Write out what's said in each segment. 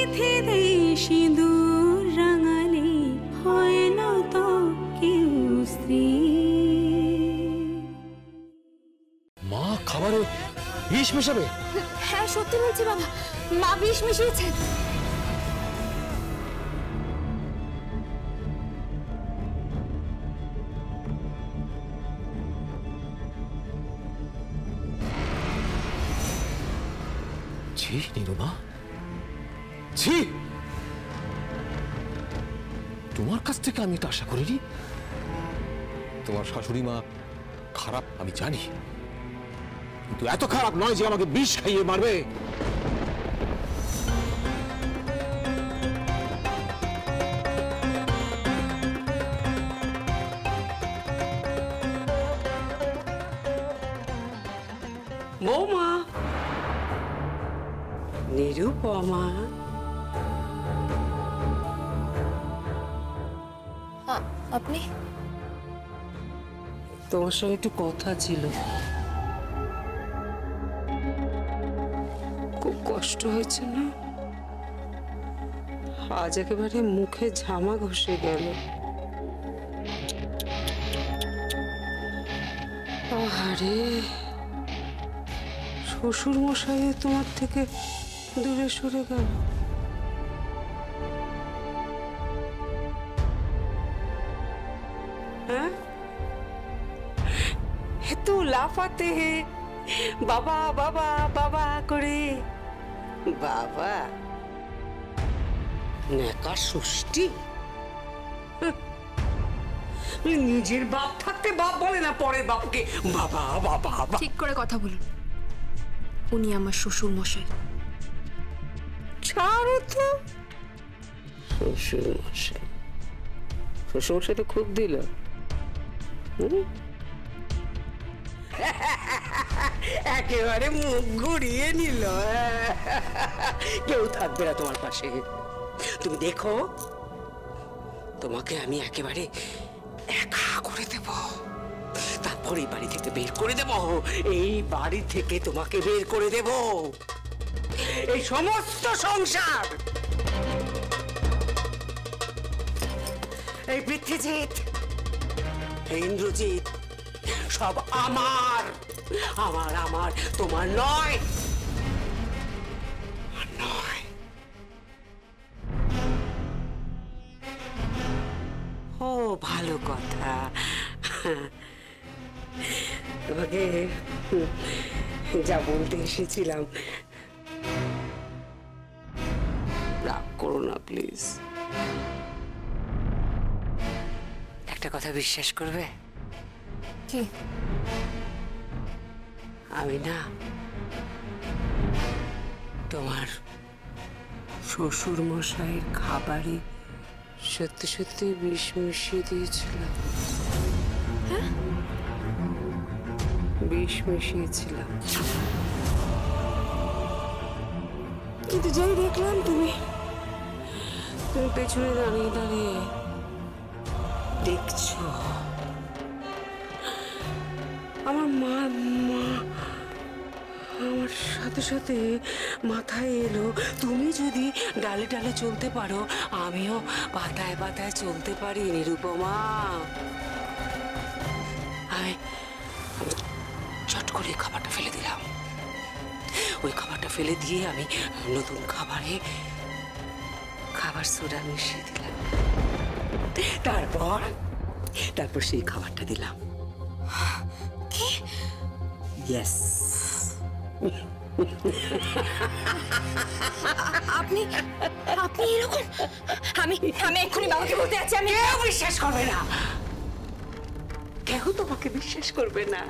চিঠি দেই সিঁদুর রাঙালে হয় না তো কেউ স্ত্রী। মা খাবারে বিষ মেশাবে? হ্যাঁ সত্যি বলছি বাবা, মা বিষ মিশিয়েছেন। ছি নিরুমা, ছি, তোমার কাছ থেকে আমি তো আশা করিনি। তোমার শাশুড়ি মা খারাপ আমি জানি, কিন্তু এত খারাপ নয় যে আমাকে বিষ খাইয়ে মারবে। বৌমা, নিরুপমা, আপনি? তোমার সঙ্গে একটু কথা ছিল। খুব কষ্ট হয়েছে না? আজ একেবারে মুখে ঝামা ঘষে গেল। আরে শ্বশুর মশাই তোমার থেকে দূরে সরে গেল। হ্যাঁ, তো লাফাতে বাবা বাবা বাবা করে, বাবা নেকা ষষ্ঠী। নিজের বাপ থাকতে বাপ বলে না, পরের বাপকে বাবা বাবা। ঠিক করে কথা বলুন, উনি আমার শ্বশুর মশাই। ছাড়ো তো, শ্বশুর মশাই, শ্বশুর মশাই তো খুব দিল। একেবারে মুখ ঘুরিয়ে নিল। কেউ থাকবে না তোমার পাশে। তুমি দেখো, তোমাকে আমি একেবারে একা করে দেব, তারপর এই বাড়ি থেকে বের করে দেব। এই বাড়ি থেকে তোমাকে বের করে দেব। এই সমস্ত সংসার, এই পৃথ্বীজিৎ, ইন্দ্রজিৎ, সব আমার, আমার আমার, তোমার নয়, নয়। ও ভালো কথা। তোমাকে যা বলতে এসেছিলাম, রাগ করো না প্লিজ। একটা কথা বিশ্বাস করবে? কি? আমি না তোমার শ্বশুর মশাইয়ের খাবারে সত্যি সত্যি বিষ মিশিয়ে দিয়েছিলাম। হ্যাঁ, বিষ মিশিয়েছিলাম। কিন্তু যেই দেখলাম তুমি পেছনে দাঁড়িয়ে দাঁড়িয়ে দেখছো, আমার মা আমার সাথে সাথে মাথায় এলো, তুমি যদি ডালে ডালে চলতে পারো, আমিও পাতায় পাতায় চলতে পারি নিরুপমা। আমি চট করে খাবারটা ফেলে দিলাম। ওই খাবারটা ফেলে দিয়ে আমি নতুন খাবারে খাবার সোডা মিশিয়ে দিলাম। তারপর সেই খাবারটা দিলাম। কি? ইয়েস। আপনি আপনি এরকম? আমি এক্ষুনি বাবাকে বলতে আছি। আমি কেউ বিশ্বাস করবে না, কেউ তোমাকে বিশ্বাস করবে না।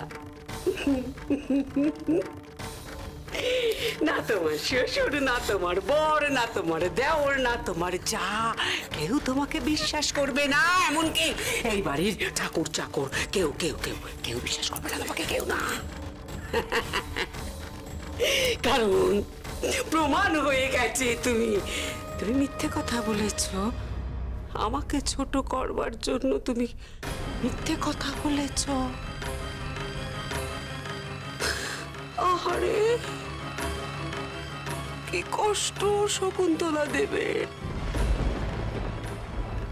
না তোমার শ্বশুর, না তোমার বর, না তোমার দেওর, না তোমার যা, কেউ তোমাকে বিশ্বাস করবে না। এমনকি এই বাড়ির ঠাকুর চাকর, কেউ কেউ কেউ কেউ বিশ্বাস করবে না তোমাকে, কেউ না। কারণ প্রমাণ হয়ে গেছে তুমি মিথ্যে কথা বলেছ। আমাকে ছোট করবার জন্য তুমি মিথ্যে কথা বলেছ। আরে কি কষ্ট শকুন্তলা দেবে,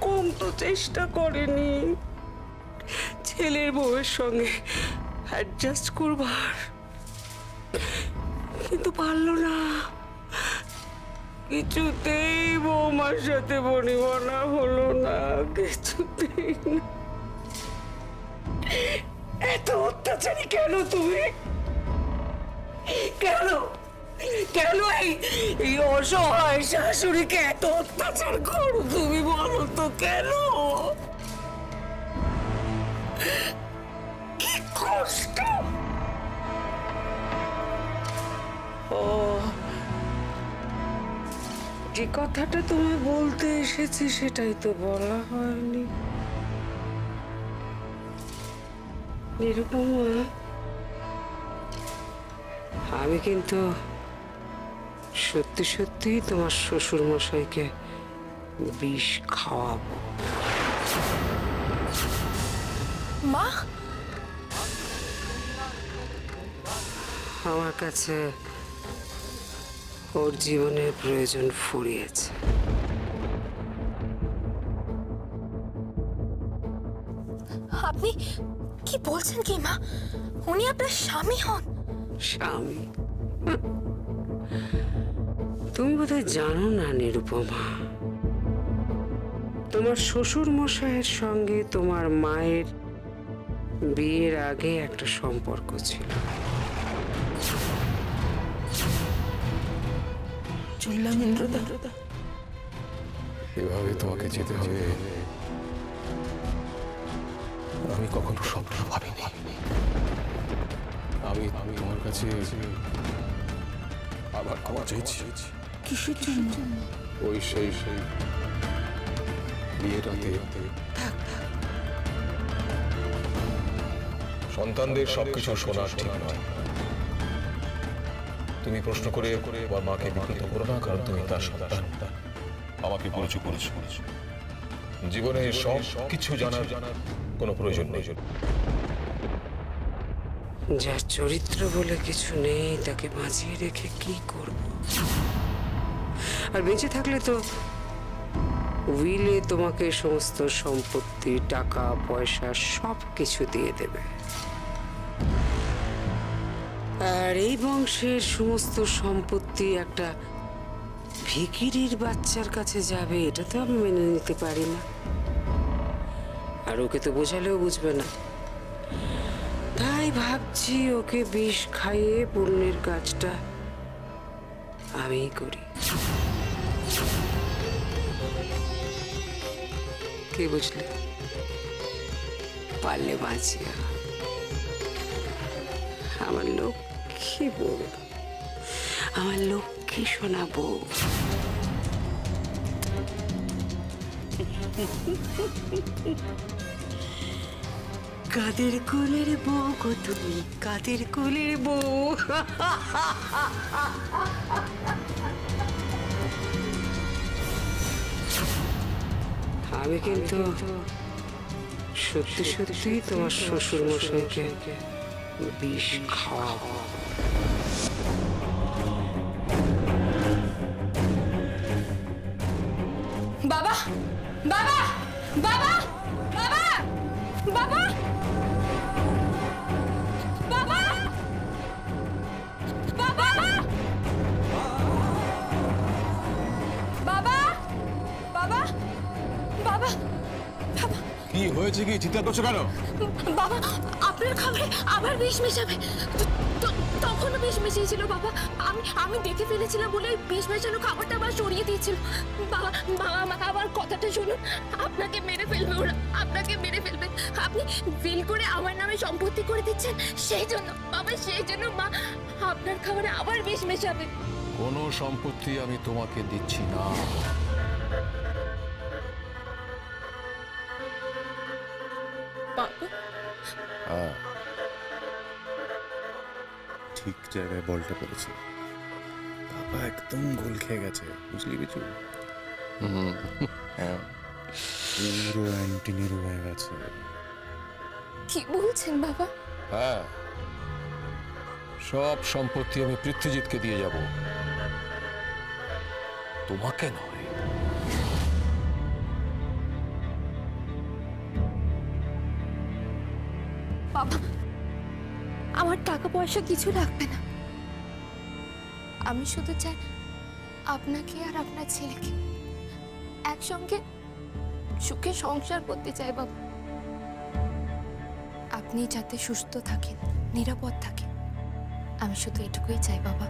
কম তো চেষ্টা করেনি ছেলের বউয়ের সঙ্গে অ্যাডজাস্ট করবার, কিন্তু পারলো না। কিছুতেই বৌমার সাথে বনিবনা হলো না, কিছুতেই না। এত অত্যাচারী কেন তুমি? কেন কেন এই অসহায় শাশুড়িকে এত অত্যাচার করো তুমি? বলো তো কেন? কি কষ্ট! ও, যে কথাটা তুমি বলতে এসেছি সেটাই তো বলা হয়নি। নিরুপমা, আমি কিন্তু সত্যি সত্যি তোমার শ্বশুর মশাইকে বিষ খাওয়াবো। মা, আমার কাছে ওর জীবনের প্রয়োজন ফুরিয়েছে। আপনি কি বলছেন কি মা? উনি আপনার স্বামী হন? স্বামী? তুমি বোধহয় জানো না নিরুপমা, তোমার শ্বশুর মশাইয়ের সঙ্গে তোমার মায়ের বিয়ের আগে একটা সম্পর্ক ছিল। চললাম ইন্দ্রদা। এভাবে তোমাকে যেতে হবে আমি কখনো স্বপ্ন ভাবিনি। আমি তোমার কাছে আবার ক্ষমা চাইছি। কিসের জন্য? ওই সেই বিয়েটাতে সন্তানদের সবকিছু শোনা ঠিক নয়। তুমি প্রশ্ন করে আমার মাকে বিব্রত করো না, কারণ তুমি তার সন্তান। আমাকে পরিচয় করেছো, জীবনে সব কিছু জানার কোনো প্রয়োজন নেই। যার চরিত্র বলে কিছু নেই তাকে বাঁচিয়ে রেখে কি করব? আর বেঁচে থাকলে তো উইলে তোমাকে সমস্ত সম্পত্তি, টাকা পয়সা সব কিছু দিয়ে দেবে, আর এই বংশের সমস্ত সম্পত্তি একটা ভিখিরির বাচ্চার কাছে যাবে, এটা তো আমি মেনে নিতে পারি না। আর ওকে তো বোঝালেও বুঝবে না, তাই ভাবছি ওকে বিষ খাইয়ে পুণ্যের কাজটা আমিই করি। কে বুঝলে? পারলে বাঁচিয়া আমার লক্ষ্মী বউ, আমার লক্ষ্মী সোনা বউ। কাদের কোলের বউ গো তুমি, কাদের কোলের বউ? আমি কিন্তু সত্যি সত্যি তোমার শ্বশুর মশাইকে বিষ খাওয়াবো। বাবা, বাবা, বাবা, বাবা, বাবা, বাবা, বাবা, বাবা, বাবা, বাবা, কি হয়েছে? কি চিৎকার করছো কেন? বাবা, আপনার খাবারে আবার বিষ মেশাবে। তখনও বিষ মিশিয়েছিল বাবা। আমি দেখে ফেলেছিলাম বলে বিষ মেশানো খাবারটা আবার সরিয়ে দিয়েছিল। বাবা, আমার কথাটা শুনুন। আপনাকে মেরে ফেলবে ওরা, আপনাকে মেরে ফেলবে। আপনি বিল করে আমার নামে সম্পত্তি করে দিচ্ছেন, সেই জন্য বাবা, সেই জন্য মা আপনার খাবারে আবার বিষ মেশাবে। কোনো সম্পত্তি আমি তোমাকে দিচ্ছি না। হ্যাঁ, ঠিক জায়গায় বলটা পড়েছে। বাবা একদম গোল খেয়ে গেছে, বুঝলি কিছু? হ্যাঁ, পুরো অ্যান্টিনিরো হয়ে গেছে। কি বলছেন বাবা? হ্যাঁ, সব সম্পত্তি আমি পৃথ্বীজিৎকে দিয়ে যাব। তোমাকে নয়। বাবা, আমার টাকা পয়সা কিছু লাগবে না। আমি শুধু চাই আপনাকে আর আপনার ছেলেকে একসঙ্গে সুখে সংসার করতে চাই বাবা। আপনি যাতে সুস্থ থাকেন, নিরাপদ থাকেন, আমি শুধু এটুকুই চাই বাবা।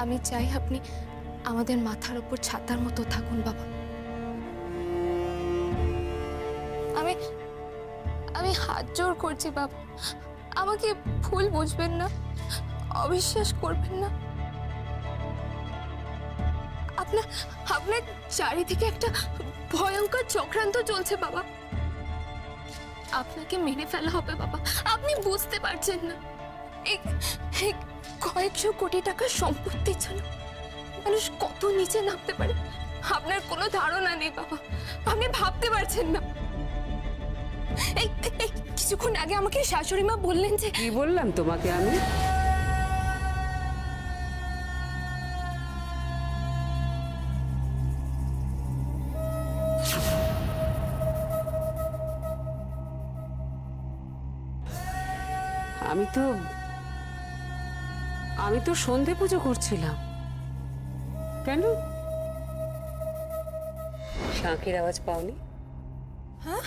আমি চাই আপনি আমাদের মাথার উপর ছাতার মতো থাকুন বাবা। আমি হাত জোড় করছি বাবা, আমাকে ভুল বুঝবেন না, অবিশ্বাস করবেন না। আপনার চারিদিকে একটা ভয়ঙ্কর চক্রান্ত চলছে বাবা। আপনাকে মেরে ফেলা হবে বাবা, আপনি বুঝতে পারছেন না। এই কয়েকশো কোটি টাকার সম্পত্তির জন্য মানুষ কত নিচে নামতে পারে আপনার কোনো ধারণা নেই বাবা, আপনি ভাবতে পারছেন না। এই কিছুক্ষণ আগে আমাকে শাশুড়ি মা বললেন যে, কি বললাম তোমাকে আমি? আমি তো সন্ধে পুজো করছিলাম। কেন, শাঁখের আওয়াজ পাওনি? হ্যাঁ,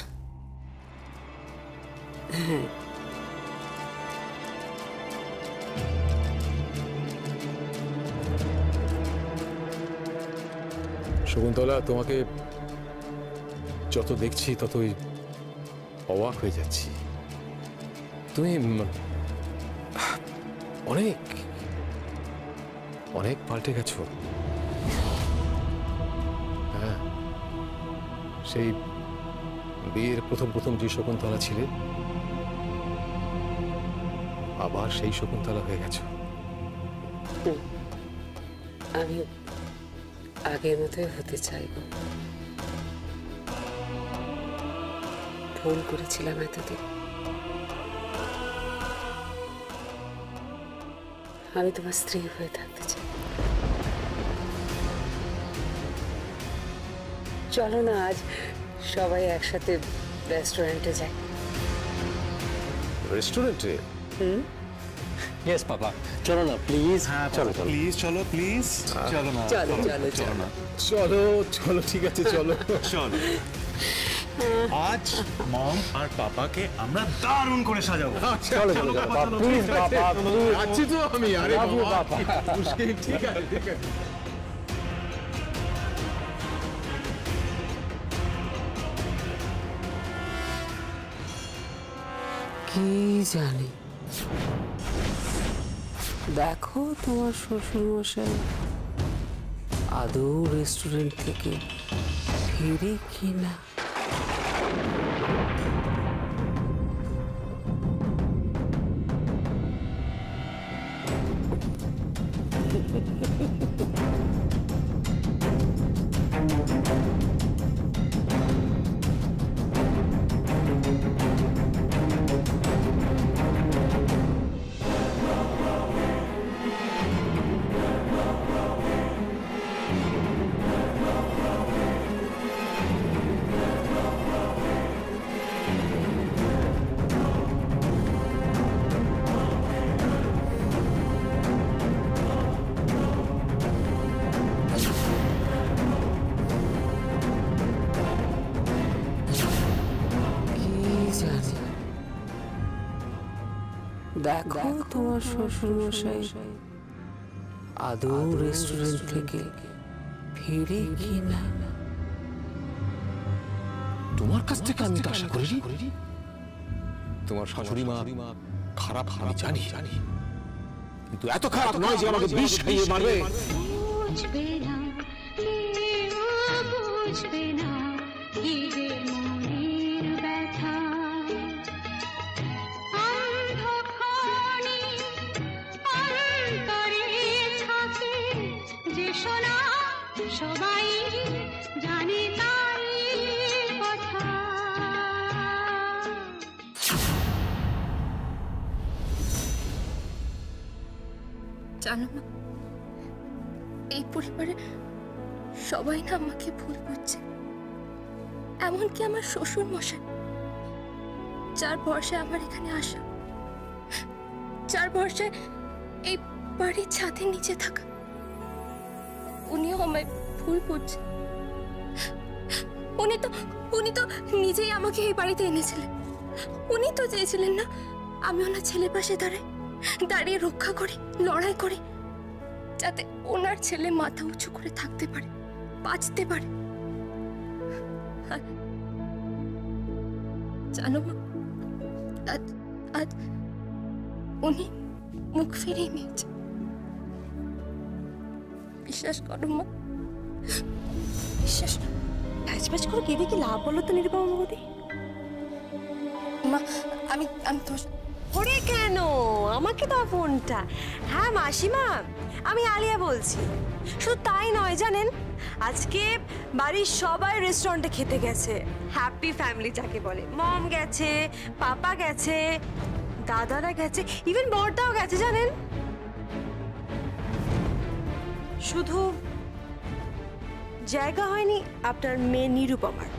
শকুন্তলা, তোমাকে যত দেখছি ততই অবাক হয়ে যাচ্ছি। তুমি অনেক অনেক পাল্টে গেছো। হ্যাঁ, সেই বিয়ের প্রথম যে শকুন্তলা ছিলে, আবার সেই শকুন্তলা হয়ে গেছো। আমি আগের মতোই হতে চাইব। ফোন করেছিলাম এতদিন, আমি তোমার স্ত্রী হয়ে থাকতে চাই। চলো না আজ সবাই একসাথে রেস্টুরেন্টে যাই। রেস্টুরেন্টে? ইয়েস পাপা, চলো না প্লিজ। হ্যাঁ চলো প্লিজ, চলো প্লিজ, চলো না, চলো চলো চলো না, চলো চলো, ঠিক আছে চলো চলো। আজ মম আর পাপাকে আমরা দারুণ করে সাজাবো। চলো চলো পাপা, প্লিজ পাপা, প্লিজ। আছি তো আমি। আরে Love you, বাবা, পাপা। মুশকিল, ঠিক আছে ঠিক আছে। কি জানি, দেখো তোমার শ্বশুর মশাই আদৌ রেস্টুরেন্ট থেকে ফিরে কিনা। দেখো তোমার শ্বশুর মশাই আদৌ রেস্টুরেন্ট থেকে ফিরে কিনা। তোমার কাছ থেকে আমি তো আশা করিনি। তোমার শাশুড়ি মা খারাপ আমি জানি, কিন্তু এত খারাপ নয় যে আমাকে বিষ খাইয়ে মারবে। বুঝবে না, কেউ বুঝবে না কি যে মনের ব্যথা। অন্ধকারে অন্তরে থাকে যে শোনা, সবাই জানে তাই কথা। জানো না, এই পরিবারের সবাই না আমাকে ভুল বুঝছে, এমনকি আমার শ্বশুর মশাই, যার ভরসায় আমার এখানে আসা, যার ভরসায় এই বাড়ির ছাদের নিচে থাকা, উনিও আমায় ভুল বুঝছে। উনি তো নিজেই আমাকে এই বাড়িতে এনেছিলেন। উনি তো চেয়েছিলেন না আমি ওনার ছেলের পাশে দাঁড়িয়ে রক্ষা করি, লড়াই করি, যাতে ওনার ছেলে মাথা উঁচু করে থাকতে পারে, বাঁচতে পারে। জানো মা, আজ উনি মুখ ফিরিয়ে নিয়েছে। বিশ্বাস করো মা, বিশ্বাস। প্যাচ করে কেঁদে কি লাভ বলো তো নিরুপমা বৌদি? মা আমি তো ওরে কেন আমাকে দাও ফোনটা। হ্যাঁ মাসিমা, আমি আলিয়া বলছি। শুধু তাই নয় জানেন, আজকে বাড়ির সবাই রেস্টুরেন্টে খেতে গেছে। হ্যাপি ফ্যামিলি যাকে বলে। মম গেছে, পাপা গেছে, দাদারা গেছে, ইভেন বড়দাও গেছে জানেন। শুধু জায়গা হয়নি আপনার মেয়ে নিরুপমার।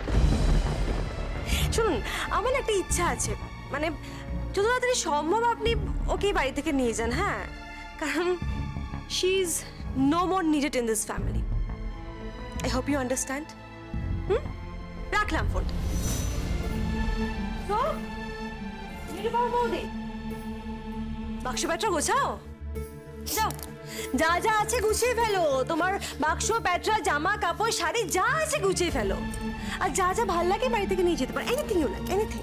শুনুন, আমার একটা ইচ্ছা আছে, মানে যত তাড়াতাড়ি সম্ভব আপনি ওকে বাড়ি থেকে নিয়ে যান। হ্যাঁ, কারণ she is no more needed in this family. I hope you understand. রাখলাম ফোনটা। বাক্স প্যাটরা গোছাও, যাও, যা যা আছে গুছিয়ে ফেলো। তোমার বাক্স প্যাটরা, জামা কাপড়, শাড়ি যা আছে গুছিয়ে ফেলো। আর যা যা ভাল লাগে বাড়ি থেকে নিয়ে যেতে পারো। Anything you like, anything.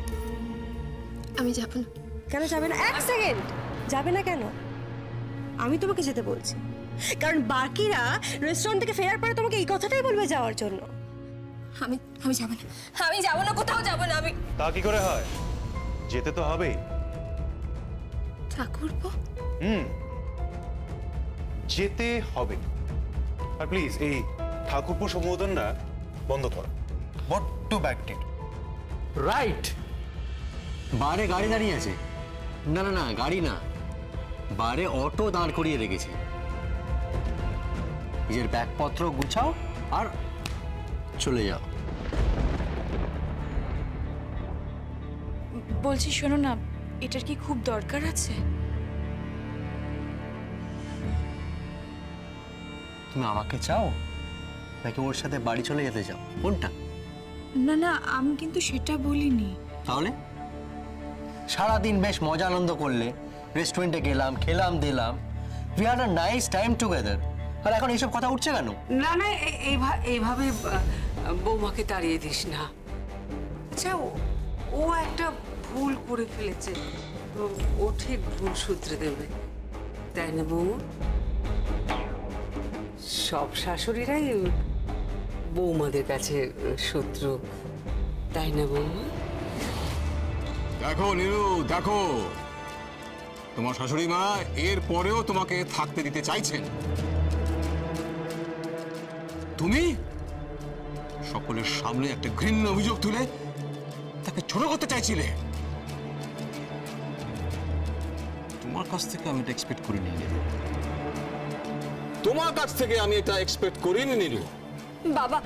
আমি যাব না। কেন যাবে না? এক সেকেন্ড, যাবে না কেন? আমি তোমাকে যেতে বলছি, কারণ বাকিরা রেস্টুরেন্ট থেকে ফেরার পরে তোমাকে এই কথাটাই বলবে যাওয়ার জন্য। আমি যাব না, আমি যাব না, কোথাও যাব না। আমি তা কি করে হয়? যেতে তো হবেই। ঠাকুরপো, যেতে হবে। আর প্লিজ এই ঠাকুরপো সম্বোধনটা বন্ধ করো, বড্ড ব্যাকডেট। রাইট, বারে গাড়ি দাঁড়িয়ে আছে। না না না, গাড়ি না, বারে অটো দাঁড় করিয়ে রেখেছে। নিজের ব্যাগপত্র গুছাও আর চলে যাও। বলছি শোনো না, এটার কি খুব দরকার আছে? তুমি আমাকে চাও নাকি ওর সাথে বাড়ি চলে যেতে চাও, কোনটা? না না, আমি কিন্তু সেটা বলিনি। তাহলে সারাদিন বেশ মজা আনন্দ করলে, রেস্টুরেন্টে গেলাম, খেলাম দিলাম, we had a nice time together. আর এখন এইসব কথা উঠছে কেন? না না, এইভাবে বৌমাকে তাড়িয়ে দিস না। আচ্ছা, ও একটা ভুল করে ফেলেছে, ও ঠিক ভুল শুধরে দেবে, তাই না বৌমা? সব শাশুড়িরাই বৌমাদের কাছে শত্রু, তাই না বৌমা? দেখো নীরু, দেখো, তোমার শাশুড়ি মা এর পরেও তোমাকে থাকতে দিতে চাইছেন। তুমি সকলের সামনে একটা ঘৃণ্য অভিযোগ তুলে তাকে ছোট করতে চাইছিলে। তোমার কাছ থেকে আমি এটা এক্সপেক্ট করিনি নীরু, তোমার কাছ থেকে আমি এটা এক্সপেক্ট করিনি নীরু। বাবা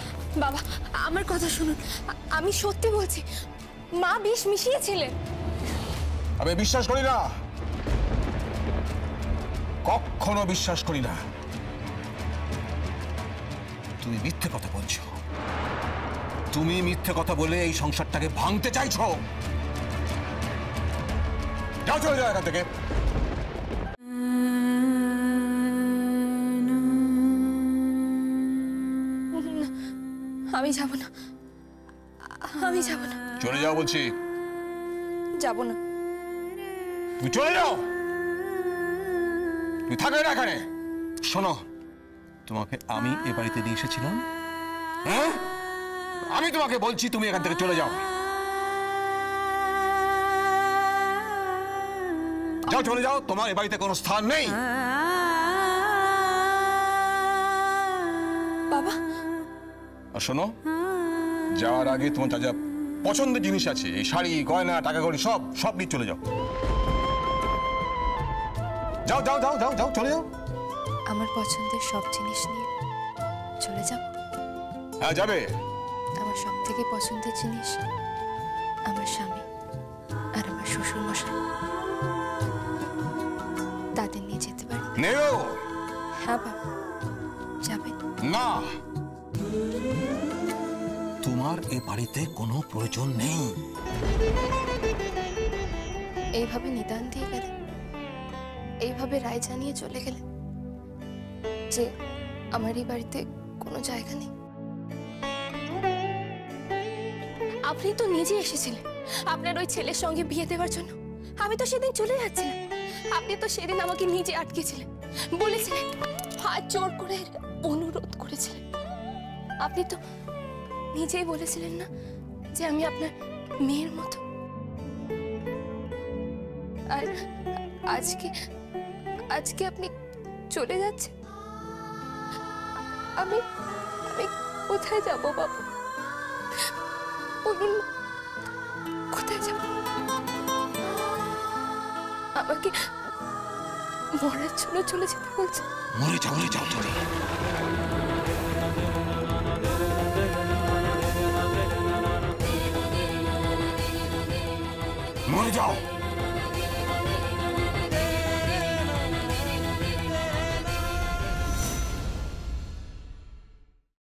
বাবা আমার কথা শুনুন, আমি সত্যি বলছি, মা বিষ মিশিয়েছিলেন। আমি বিশ্বাস করি না, কখনো বিশ্বাস করি না। তুমি মিথ্যে কথা বলছো, তুমি মিথ্যে কথা বলে এই সংসারটাকে ভাঙতে চাইছো। যাও, চলে যাও এখান থেকে। আমি যাব না, আমি যাব না। চলে যাও বলছি। যাব না। তুমি চলে যাও, তুমি থাকবে না এখানে। শোনো, তোমাকে আমি এ বাড়িতে নিয়ে এসেছিলাম, হ্যাঁ? আমি তোমাকে বলছি তুমি এখান থেকে চলে যাও। যাও, চলে যাও, তোমার এ বাড়িতে কোনো স্থান নেই। বাবা, আর শোনো, যাওয়ার আগে তোমার যা যা পছন্দের জিনিস আছে, এই শাড়ি, গয়না, টাকা কড়ি, সব নিয়ে চলে যাও। যাও যাও যাও যাও যাও, চলে যাও। আমার পছন্দের সব জিনিস নিয়ে চলে যাব। হ্যাঁ যাবে। আমার সব থেকে পছন্দের জিনিস আমার স্বামী আর আমার শ্বশুর মশাই, তাদের নিয়ে যেতে পারি? নেও। হ্যাঁ বাবা, যাবেন? না, তোমার এ বাড়িতে কোনো প্রয়োজন নেই। এইভাবে নিদান দিয়ে গেলে, এইভাবে রায় জানিয়ে চলে গেলে যে আমার এই বাড়িতে কোনো জায়গা নেই। আপনি তো নিজে এসেছিলেন আপনার ওই ছেলের সঙ্গে বিয়ে দেওয়ার জন্য। আমি তো সেদিন চলে যাচ্ছিলাম, আপনি তো সেদিন আমাকে নিজে আটকেছিলেন, বলেছিলেন, হাত জোর করে অনুরোধ করেছিলেন। আপনি তো নিজেই বলেছিলেন না যে আমি আপনার মেয়ের মতো। আর আজকে আজকে আপনি চলে যাচ্ছেন। আমি আমি কোথায় যাব বাবা, বলুন, কোথায় যাব? আমাকে মরার জন্য চলে যেতে বলছে। মরে যাও, মরে যাও তুমি। মরে যাও।